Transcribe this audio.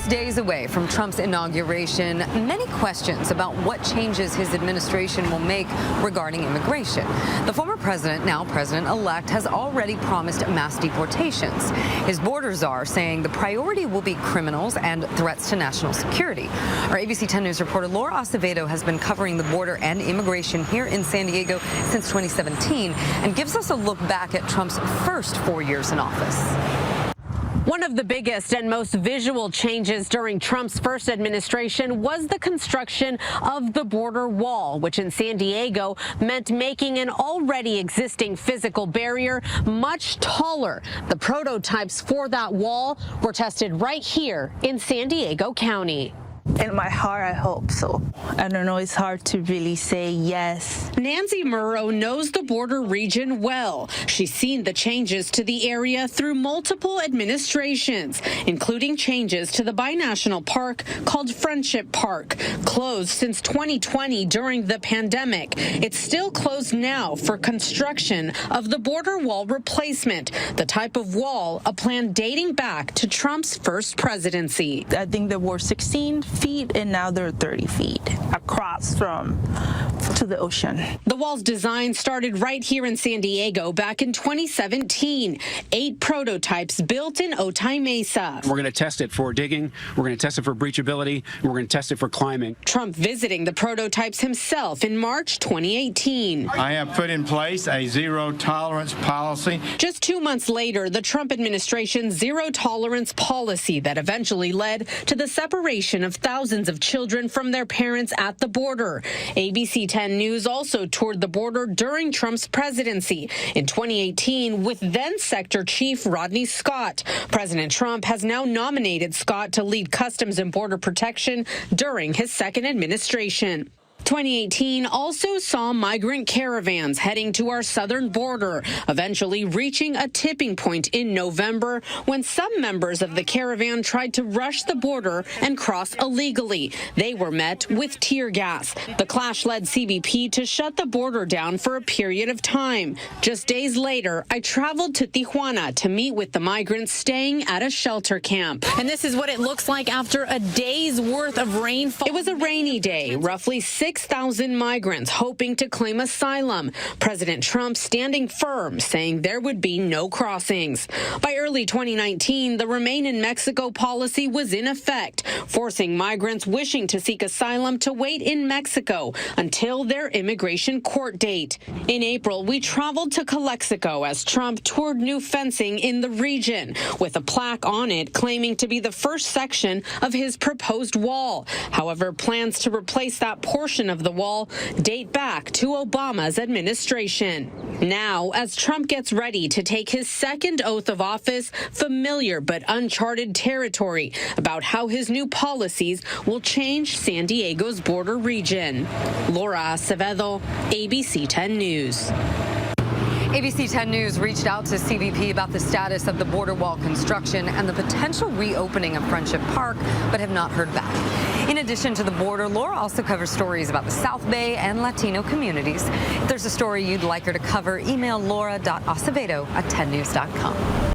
Just days away from Trump's inauguration, many questions about what changes his administration will make regarding immigration. The former president, now president-elect, has already promised mass deportations. His border czar saying the priority will be criminals and threats to national security. Our ABC 10 News reporter Laura Acevedo has been covering the border and immigration here in San Diego since 2017 and gives us a look back at Trump's first 4 years in office. One of the biggest and most visual changes during Trump's first administration was the construction of the border wall, which in San Diego meant making an already existing physical barrier much taller. The prototypes for that wall were tested right here in San Diego County. In my heart, I hope so. I don't know, it's hard to really say yes. Nancy Murrow knows the border region well. She's seen the changes to the area through multiple administrations, including changes to the binational park called Friendship Park, closed since 2020 during the pandemic. It's still closed now for construction of the border wall replacement, the type of wall, a plan dating back to Trump's first presidency. I think there were 16 feet and now they're 30 feet across to the ocean. The wall's design started right here in San Diego back in 2017. 8 prototypes built in Otay Mesa. We're going to test it for digging, we're going to test it for breachability, and we're going to test it for climbing. Trump visiting the prototypes himself in March 2018. I have put in place a zero-tolerance policy. Just 2 months later, the Trump administration's zero-tolerance policy that eventually led to the separation of thousands of children from their parents at the border. ABC 10 News also toured the border during Trump's presidency in 2018 with then Sector Chief Rodney Scott. President Trump has now nominated Scott to lead Customs and Border Protection during his second administration. 2018 also saw migrant caravans heading to our southern border, eventually reaching a tipping point in November when some members of the caravan tried to rush the border and cross illegally. They were met with tear gas. The clash led CBP to shut the border down for a period of time. Just days later, I traveled to Tijuana to meet with the migrants staying at a shelter camp. And this is what it looks like after a day's worth of rainfall. It was a rainy day, roughly 6,000 migrants hoping to claim asylum. President Trump standing firm, saying there would be no crossings. By early 2019, the Remain in Mexico policy was in effect, forcing migrants wishing to seek asylum to wait in Mexico until their immigration court date. In April, we traveled to Calexico as Trump toured new fencing in the region, with a plaque on it claiming to be the first section of his proposed wall. However, plans to replace that portion of the wall date back to Obama's administration. Now, as Trump gets ready to take his second oath of office, familiar but uncharted territory about how his new policies will change San Diego's border region. Laura Acevedo, ABC 10 News. ABC 10 News reached out to CBP about the status of the border wall construction and the potential reopening of Friendship Park, but have not heard back. In addition to the border, Laura also covers stories about the South Bay and Latino communities. If there's a story you'd like her to cover, email laura.acevedo@10news.com.